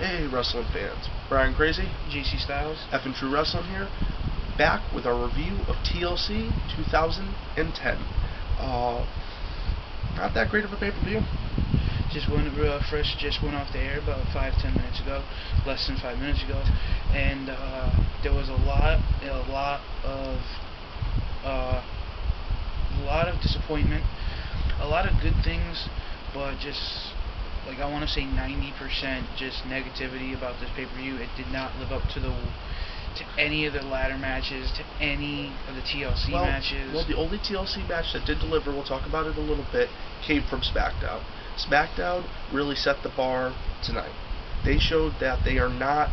Hey wrestling fans, Brian Crazy, JC Styles, F and True Wrestling here, back with our review of TLC 2010. Not that great of a pay-per-view. just went fresh. Just went off the air about 5-10 minutes ago, less than 5 minutes ago, and there was a lot of disappointment, a lot of good things, but just like I want to say 90% just negativity about this pay-per-view. It did not live up to any of the ladder matches, to any of the TLC matches. Well, the only TLC match that did deliver, we'll talk about it a little bit, came from SmackDown. SmackDown really set the bar tonight. They showed that they are not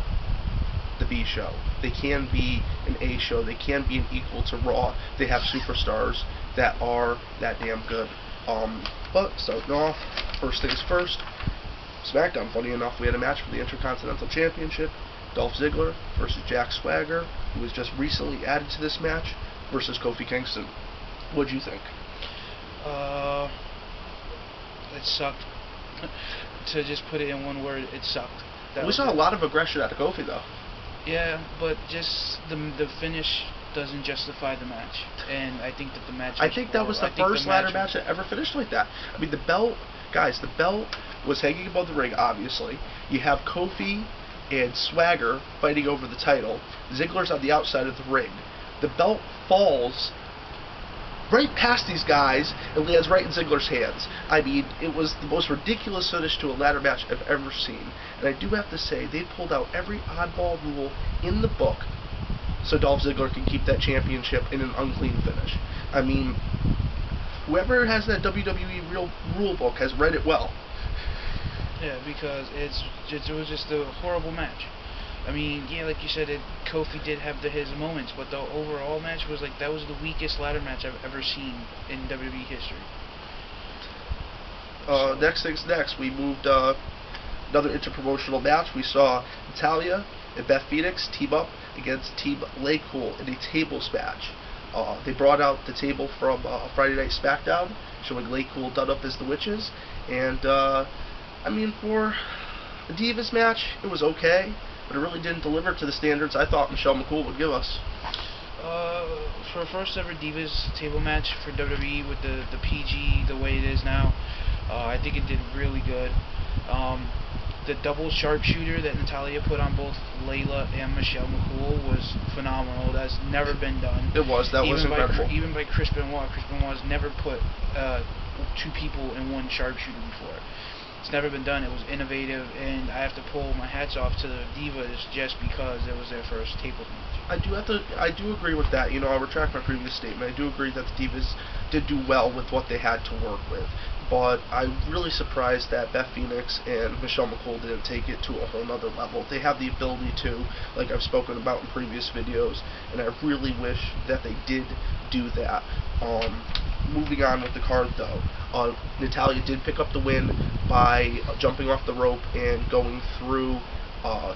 the B show. They can be an A show. They can be an equal to Raw. They have superstars that are that damn good. But starting off, first things first, SmackDown, funny enough, we had a match for the Intercontinental Championship. Dolph Ziggler versus Jack Swagger, who was just recently added to this match, versus Kofi Kingston. What'd you think? It sucked. To just put it in one word, it sucked. We saw a lot of aggression out of Kofi, though. Yeah, but just the finish doesn't justify the match, and I think that the match. I think that was the first ladder match that ever finished like that. I mean, the belt, guys, the belt was hanging above the ring. Obviously, you have Kofi and Swagger fighting over the title. Ziggler's on the outside of the ring. The belt falls right past these guys and lands right in Ziggler's hands. I mean, it was the most ridiculous finish to a ladder match I've ever seen. And I do have to say, they pulled out every oddball rule in the book so Dolph Ziggler can keep that championship in an unclean finish. I mean, whoever has that WWE rule book has read it well. Yeah, because it was just a horrible match. I mean, yeah, like you said, Kofi did have his moments, but the overall match was like, that was the weakest ladder match I've ever seen in WWE history. Next things next, we moved another interpromotional match. We saw Natalya and Beth Phoenix team up against Team Laycool in a tables match. They brought out the table from Friday Night SmackDown, showing Laycool done up as the witches, and I mean, for a Divas match, it was okay, but it really didn't deliver to the standards I thought Michelle McCool would give us. For a first ever Divas table match for WWE with the PG the way it is now, I think it did really good. The double sharpshooter that Natalya put on both Layla and Michelle McCool was phenomenal. That's never been done. It was. That was incredible. Even by Chris Benoit. Chris Benoit's never put two people in one sharpshooter before. It's never been done. It was innovative, and I have to pull my hats off to the Divas just because it was their first tables match. I do agree with that. You know, I'll retract my previous statement. I do agree that the Divas did do well with what they had to work with, but I'm really surprised that Beth Phoenix and Michelle McCool didn't take it to a whole nother level. They have the ability to, like I've spoken about in previous videos, and I really wish that they did do that. Moving on with the card, though, Natalya did pick up the win by jumping off the rope and going through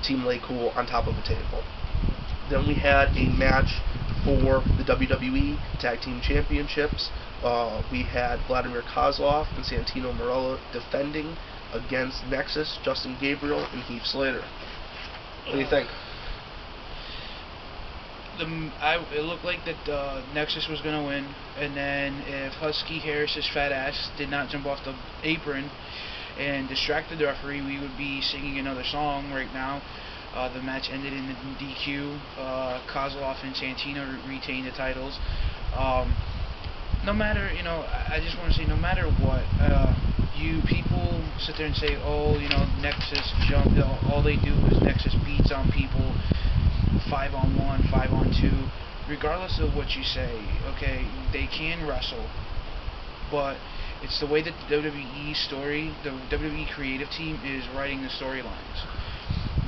Team Laycool on top of a table. Then we had a match for the WWE Tag Team Championships. We had Vladimir Kozlov and Santino Marella defending against Nexus, Justin Gabriel, and Heath Slater. What do you think? It looked like that Nexus was going to win, and then if Husky Harris's fat ass did not jump off the apron and distracted the referee, we would be singing another song right now. The match ended in DQ. Kozlov and Santino retained the titles. No matter, you know, I just want to say, no matter what, you people sit there and say, oh, you know, Nexus jump, all they do is Nexus beats on people, 5-on-1, 5-on-2, regardless of what you say, okay, they can wrestle, but it's the way that the WWE story, the WWE creative team is writing the storylines.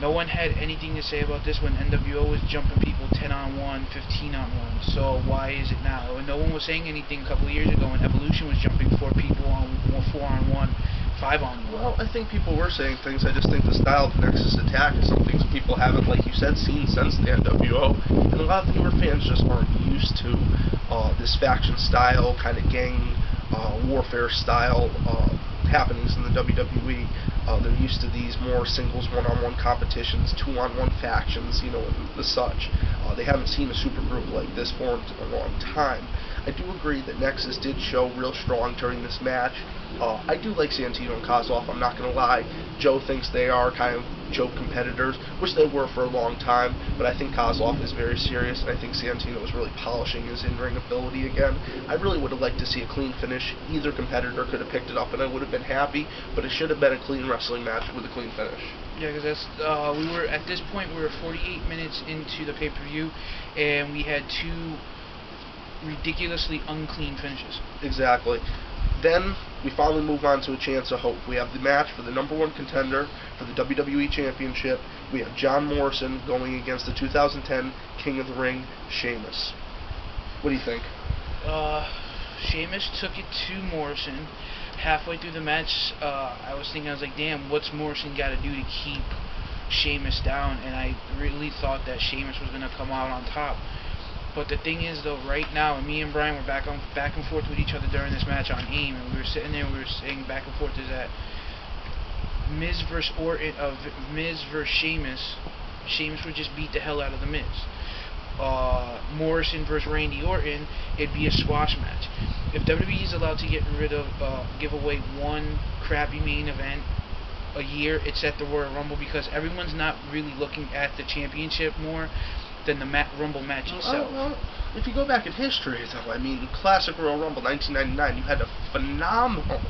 No one had anything to say about this when NWO was jumping people 10-on-1, 15-on-1, so why is it now? And no one was saying anything a couple of years ago when Evolution was jumping 4 people on 4-on-1, 5-on-1. Well, I think people were saying things. I just think the style of Nexus attack is some things people haven't, like you said, seen since the NWO. And a lot of the newer fans just aren't used to this faction style, kind of gang warfare style happenings in the WWE. They're used to these more singles, one-on-one competitions, two-on-one factions, and the such. They haven't seen a supergroup like this formed in a long time. I do agree that Nexus did show real strong during this match. I do like Santino and Kozlov, I'm not going to lie. Joe thinks they are kind of joke competitors, which they were for a long time, but I think Kozlov is very serious, and I think Santino is really polishing his in-ring ability again. I really would have liked to see a clean finish. Either competitor could have picked it up, and I would have been happy, but it should have been a clean wrestling match with a clean finish. Yeah, because we were at this point, we were 48 minutes into the pay-per-view, and we had two ridiculously unclean finishes. Exactly. Then we finally move on to a chance of hope. We have the match for the #1 contender for the WWE Championship. We have John Morrison going against the 2010 King of the Ring, Sheamus. What do you think? Sheamus took it to Morrison. Halfway through the match, I was like, damn, what's Morrison got to do to keep Sheamus down? And I really thought that Sheamus was going to come out on top. But the thing is, though, right now, and me and Brian were back and forth with each other during this match on AIM, and we were sitting there, we were saying back and forth, is that Miz versus Orton, Miz versus Sheamus. Sheamus would just beat the hell out of the Miz. Morrison versus Randy Orton, it'd be a squash match. If WWE is allowed to get rid of, give away one crappy main event a year, it's at the Royal Rumble, because everyone's not really looking at the championship more than the Rumble match itself. Well, if you go back in history, though, I mean, classic Royal Rumble 1999, you had a phenomenal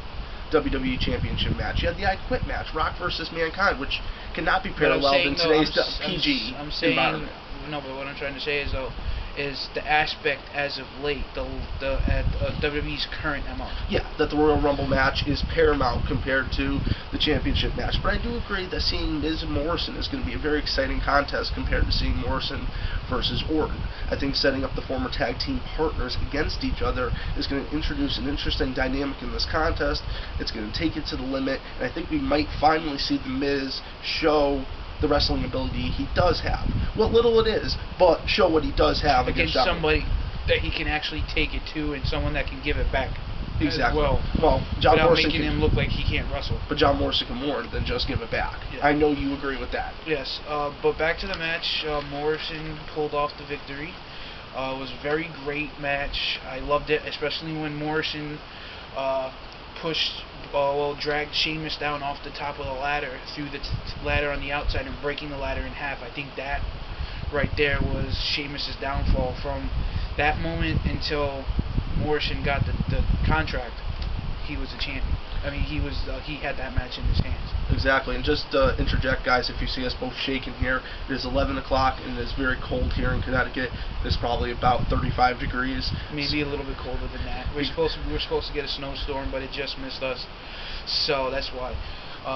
WWE Championship match. You had the I Quit match, Rock versus Mankind, which cannot be paralleled in today's PG environment. No, but what I'm trying to say is, though, is the aspect as of late, at WWE's current MO. Yeah, that the Royal Rumble match is paramount compared to the championship match. But I do agree that seeing Miz and Morrison is going to be a very exciting contest compared to seeing Morrison versus Orton. I think setting up the former tag team partners against each other is going to introduce an interesting dynamic in this contest. It's going to take it to the limit, and I think we might finally see the Miz show the wrestling ability he does have. What little it is, but show what he does have against somebody that he can actually take it to, and someone that can give it back. Exactly. Well, John without Morrison making him look like he can't wrestle. But John Morrison can more than just give it back. Yeah. I know you agree with that. Yes. But back to the match. Morrison pulled off the victory. It was a very great match. I loved it, especially when Morrison dragged Sheamus down off the top of the ladder, through the ladder on the outside and breaking the ladder in half. I think that right there was Sheamus' downfall. From that moment until Morrison got the contract, he was a champion. I mean, he had that match in his hands. Exactly, and just interject, guys, if you see us both shaking here, it is 11 o'clock and it is very cold here in Connecticut. It's probably about 35 degrees. Maybe a little bit colder than that. We were supposed to get a snowstorm, but it just missed us. So that's why.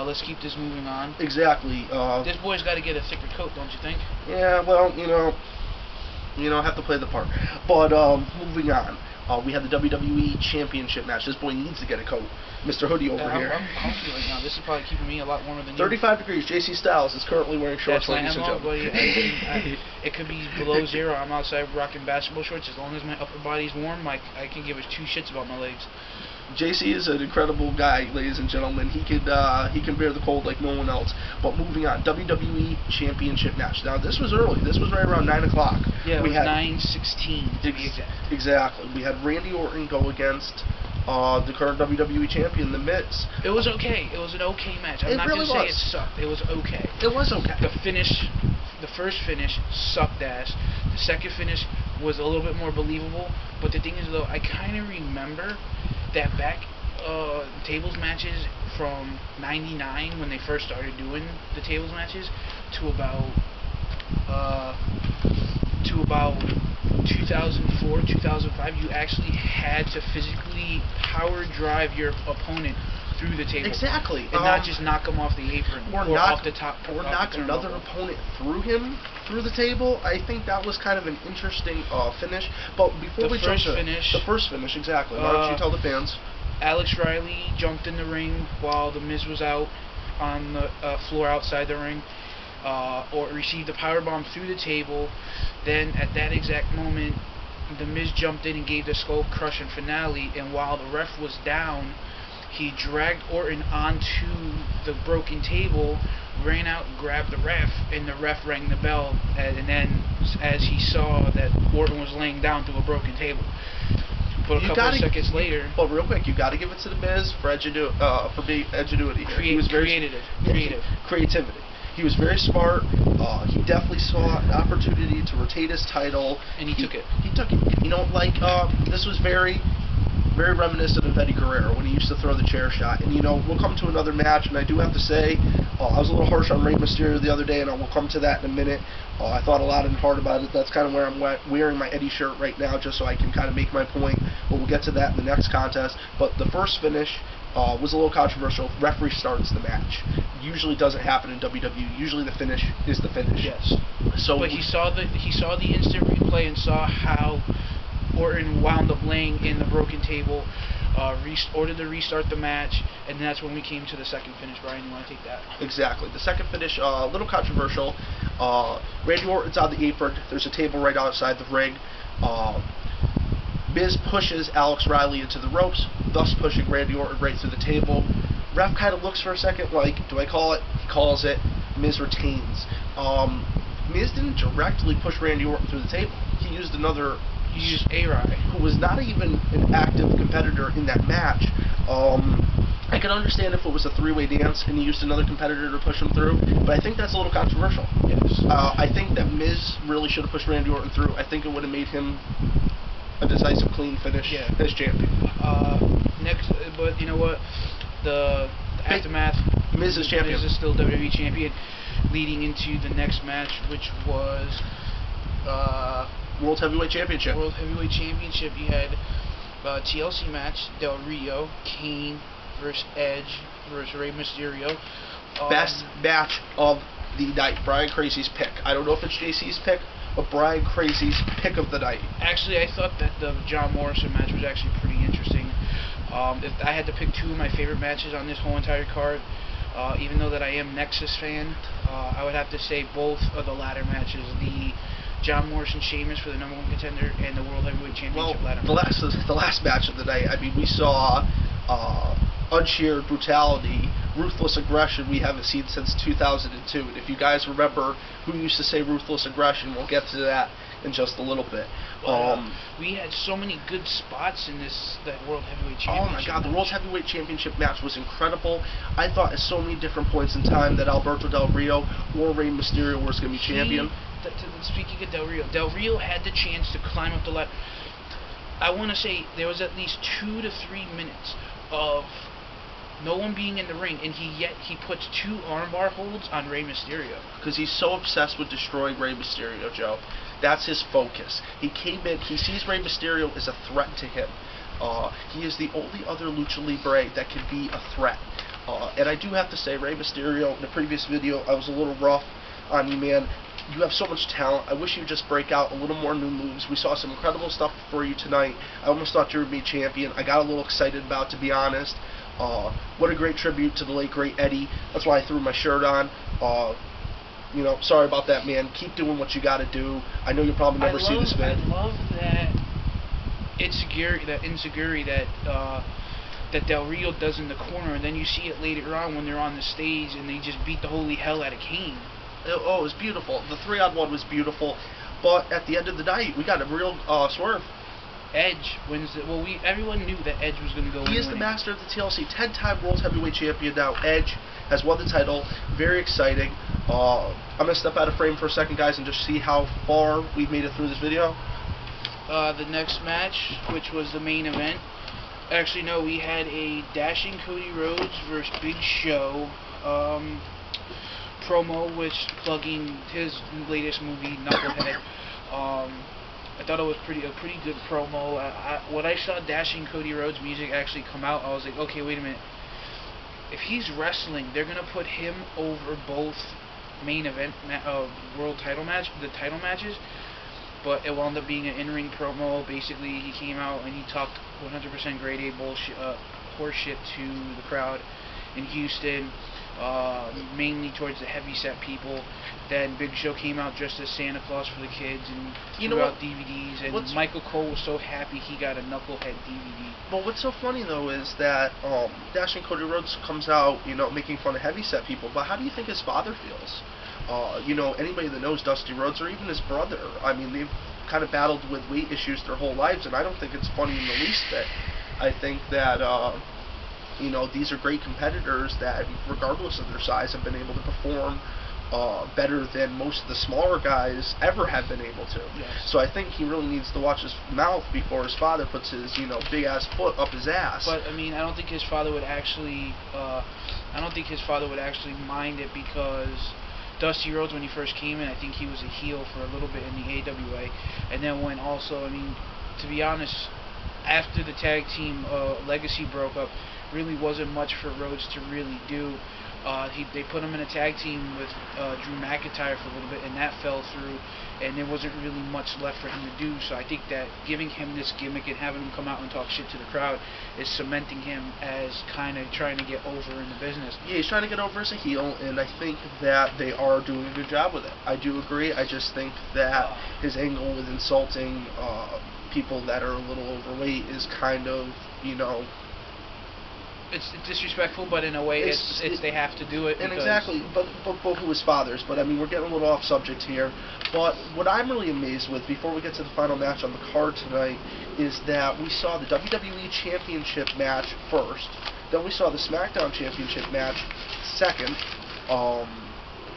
Let's keep this moving on. Exactly. This boy's got to get a thicker coat, don't you think? Yeah, well, I have to play the part. But moving on. We have the WWE Championship match. This boy needs to get a coat. Mr. Hoodie over here. I'm comfy right now. This is probably keeping me a lot warmer than 35 degrees. JC Styles is currently wearing shorts, ladies and gentlemen. It could be below zero. I'm outside rocking basketball shorts. As long as my upper body's warm, I can give two shits about my legs. JC is an incredible guy, ladies and gentlemen. He can bear the cold like no one else. But moving on, WWE Championship match. Now this was early. This was right around 9 o'clock. Yeah, it was 9:16 to be exact. Exactly. We had Randy Orton go against the current WWE champion, The Miz. It was okay. It was an okay match. I'm not going to say it sucked. It was okay. It was okay. The first finish sucked ass. The second finish was a little bit more believable. But the thing is, though, I kind of remember that back tables matches from '99 when they first started doing the tables matches to about 2004, 2005, you actually had to physically power drive your opponent through the table. Exactly. And not just knock him off the apron or off the top. Or knock another opponent through the table. I think that was kind of an interesting finish. But before we jump to the first finish, exactly. Why don't you tell the fans? Alex Riley jumped in the ring while The Miz was out on the floor outside the ring. Or received a powerbomb through the table. Then at that exact moment, The Miz jumped in and gave the skull crushing finale, and while the ref was down, He dragged Orton onto the broken table, ran out, grabbed the ref, and the ref rang the bell. And then, as he saw that Orton was laying down to a broken table, but a couple of seconds later. Well, real quick, you got to give it to the Miz for being ingenuity. He was very creativity. He was very smart. He definitely saw an opportunity to retain his title, and he took it. He took it. You know, like this was very reminiscent of Eddie Guerrero when he used to throw the chair shot. And, you know, we'll come to another match, and I do have to say, I was a little harsh on Rey Mysterio the other day, and we'll come to that in a minute. I thought a lot and hard about it. That's kind of where I'm wearing my Eddie shirt right now, just so I can kind of make my point. But we'll get to that in the next contest. But the first finish was a little controversial. Referee starts the match. Usually doesn't happen in WWE. Usually the finish is the finish. Yes. So, but he saw the instant replay and saw how Orton wound up laying in the broken table, ordered to restart the match, and that's when we came to the second finish. Brian, you want to take that? Exactly. The second finish, a little controversial. Randy Orton's on the apron. There's a table right outside the ring. Miz pushes Alex Riley into the ropes, thus pushing Randy Orton right through the table. Ref kind of looks for a second, like, do I call it? He calls it. Miz retains. Miz didn't directly push Randy Orton through the table. He used A-Rod, who was not even an active competitor in that match. I could understand if it was a three-way dance and he used another competitor to push him through, but I think that's a little controversial. Yes. I think that Miz really should have pushed Randy Orton through. I think it would have made him a decisive, clean finish as champion. Next, but you know what? The aftermath. Miz is champion. Miz is still WWE champion, leading into the next match, which was World Heavyweight Championship. World Heavyweight Championship. You had TLC match, Del Rio, Kane versus Edge versus Rey Mysterio. Best match of the night. Brian Crazy's pick. I don't know if it's JC's pick, but Brian Crazy's pick of the night. Actually, I thought that the John Morrison match was actually pretty interesting. If I had to pick two of my favorite matches on this whole entire card, even though that I am Nexus fan, I would have to say both of the ladder matches. The John Morrison Sheamus for the #1 contender and the World Heavyweight Championship ladder match. The last match of the night, I mean, we saw unsheared brutality, ruthless aggression we haven't seen since 2002. And if you guys remember who used to say ruthless aggression, we'll get to that in just a little bit. We had so many good spots in that World Heavyweight Championship. Oh my God, the World Heavyweight Championship match was incredible. I thought at so many different points in time that Alberto Del Rio or Rey Mysterio was going to be champion. Speaking of Del Rio had the chance to climb up the ladder. I want to say there was at least 2 to 3 minutes of no one being in the ring, and he puts 2 armbar holds on Rey Mysterio. Because he's so obsessed with destroying Rey Mysterio, Joe. That's his focus. He came in, he sees Rey Mysterio as a threat to him. He is the only other Lucha Libre that can be a threat. And I do have to say, Rey Mysterio, in the previous video, I was a little rough on you, man. You have so much talent. I wish you'd just break out a little more new moves. We saw some incredible stuff for you tonight. I almost thought you were going to be champion. I got a little excited about it, to be honest. What a great tribute to the late, great Eddie. That's why I threw my shirt on. You know, sorry about that, man. Keep doing what you got to do. I know you'll probably never see this man. I love that insecurity that Del Rio does in the corner, and then you see it later on when they're on the stage and they just beat the holy hell out of Kane. Oh, it was beautiful. The 3-on-1 was beautiful, but at the end of the night, we got a real swerve. Edge wins. Everyone knew that Edge was going to go. He is the master of the TLC, 10-time World Heavyweight Champion now. Edge has won the title. Very exciting. I'm going to step out of frame for a second, guys, and just see how far we've made it through this video. The next match, which was the main event. Actually, no, we had a dashing Cody Rhodes versus Big Show promo, which plugging his latest movie, Knucklehead. I thought it was a pretty good promo. When I saw Dashing Cody Rhodes music actually come out, I was like, okay, wait a minute. If he's wrestling, they're gonna put him over both main event world title matches. But it wound up being an in-ring promo. Basically, he came out and he talked 100% grade A bullshit, horseshit to the crowd in Houston. mainly towards the heavy-set people. Then Big Show came out dressed as Santa Claus for the kids and threw out DVDs. And Michael Cole was so happy he got a Knucklehead DVD. But what's so funny though is that Dashing Cody Rhodes comes out, making fun of heavy-set people. But how do you think his father feels? Anybody that knows Dusty Rhodes or even his brother, I mean, they've kind of battled with weight issues their whole lives, and I don't think it's funny in the least bit. I think that these are great competitors that, regardless of their size, have been able to perform better than most of the smaller guys ever have been able to. Yes. So I think he really needs to watch his mouth before his father puts his, big ass foot up his ass. But I mean, I don't think his father would actually mind it, because Dusty Rhodes, when he first came in, I think he was a heel for a little bit in the AWA, and then when also, I mean, to be honest, after the tag team legacy broke up, really wasn't much for Rhodes to really do. They put him in a tag team with Drew McIntyre for a little bit, and that fell through, and there wasn't really much left for him to do. So I think that giving him this gimmick and having him come out and talk shit to the crowd is cementing him as kind of trying to get over in the business. Yeah, he's trying to get over as a heel, and I think that they are doing a good job with it. I do agree. I just think that his angle with insulting people that are a little overweight is kind of, It's disrespectful, but in a way, they have to do it. And exactly, but both of his fathers. But I mean, we're getting a little off subject here. But what I'm really amazed with, before we get to the final match on the card tonight, is that we saw the WWE Championship match first. Then we saw the SmackDown Championship match second.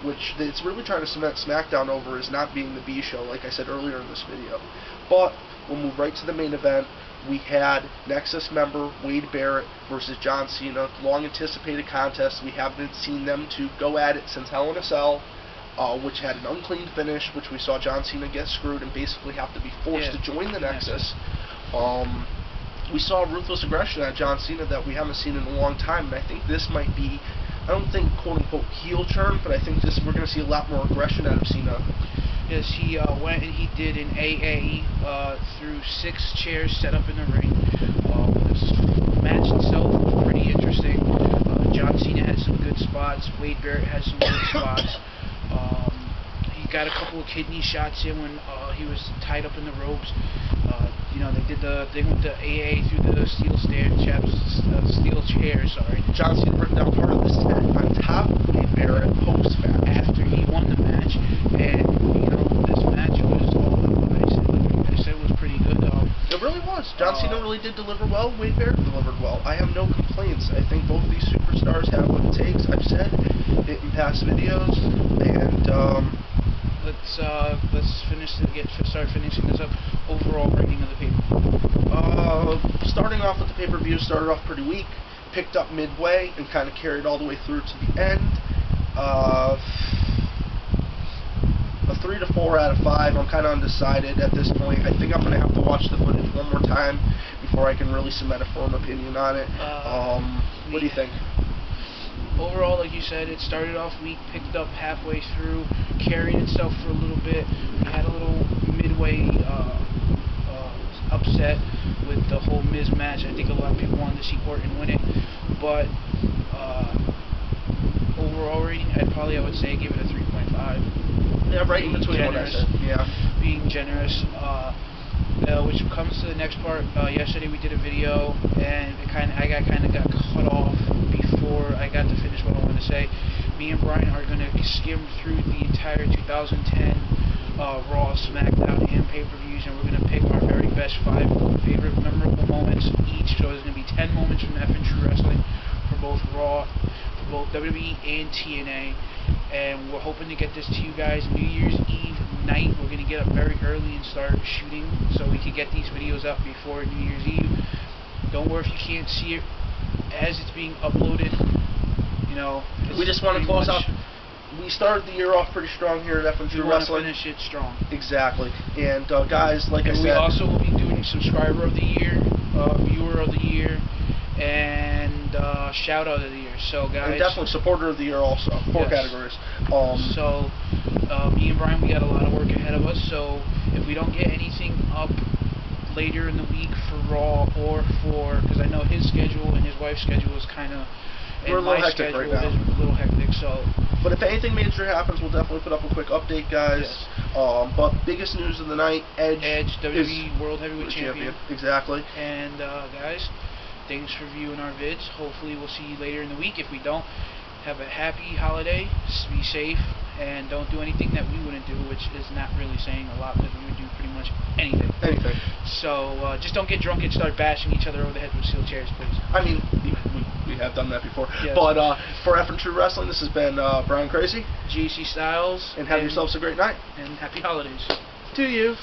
Which it's really trying to cement SmackDown over as not being the B show, like I said earlier in this video. But we'll move right to the main event. We had Nexus member Wade Barrett versus John Cena. Long anticipated contest. We haven't seen them to go at it since Hell in a Cell, which had an unclean finish, which we saw John Cena get screwed and basically have to be forced to join the Nexus. We saw ruthless aggression at John Cena that we haven't seen in a long time, and I think this might be, I don't think quote-unquote heel turn, but I think we're going to see a lot more aggression out of Cena. Yes, he went and he did an AA through 6 chairs set up in the ring. The match itself was pretty interesting. John Cena had some good spots. Wade Barrett had some good spots. He got a couple of kidney shots in when he was tied up in the ropes. They went to AA through the steel chair. Sorry. John Cena ripped down part of this tent on top of Wade Barrett post-match after he won the match, and this match was, I said, was pretty good. It really was. John Cena really did deliver well. Wade Barrett delivered well. I have no complaints. I think both of these superstars have what it takes. I've said it in past videos, and start finishing this up. Overall rating of the pay-per-view. Starting off with the pay-per-view, started off pretty weak, picked up midway, and kind of carried all the way through to the end. A 3 to 4 out of 5. I'm kind of undecided at this point. I think I'm going to have to watch the footage one more time before I can really cement a firm opinion on it. What do you think? Overall, like you said, it started off weak, picked up halfway through, carried itself for a little bit. We had a little midway upset with the whole Miz match. I think a lot of people wanted to see Orton win it, but overall rating, I would say give it a 3.5. Yeah, right in between what I said. Yeah. Being generous. Which comes to the next part. Yesterday we did a video, and I got cut off before I got to finish what I wanted to say. Me and Brian are going to skim through the entire 2010 Raw, SmackDown, and pay-per-views, and we're going to pick our very best 5 favorite memorable moments each. So there's going to be 10 moments from F and True Wrestling for both Raw, for both WWE and TNA. And we're hoping to get this to you guys New Year's Eve night. We're going to get up very early and start shooting so we can get these videos up before New Year's Eve. Don't worry if you can't see it as it's being uploaded. We just want to close out. We started the year off pretty strong here at F and True Wrestling. We want to finish it strong. Exactly. And guys, like I said, we also will be doing Subscriber of the Year, Viewer of the Year, and Shout Out of the Year. So guys, and definitely Supporter of the Year also. 4 categories. Me and Brian, we got a lot of work ahead of us. So if we don't get anything up later in the week for Raw, or because I know his schedule and his wife's schedule is kind of We're a little my hectic schedule right now. is a little hectic, so. But if anything major happens, we'll definitely put up a quick update, guys. Yes. But biggest news of the night, Edge WWE World Heavyweight Champion. Exactly. And guys, thanks for viewing our vids. Hopefully we'll see you later in the week. If we don't, have a happy holiday. Be safe. And don't do anything that we wouldn't do, which is not really saying a lot, because we would do pretty much anything. Anything. So just don't get drunk and start bashing each other over the head with steel chairs, please. I mean, we have done that before. Yes. But for F and True Wrestling, this has been Brian Crazy. GC Styles. And have yourselves a great night. And happy holidays. To you.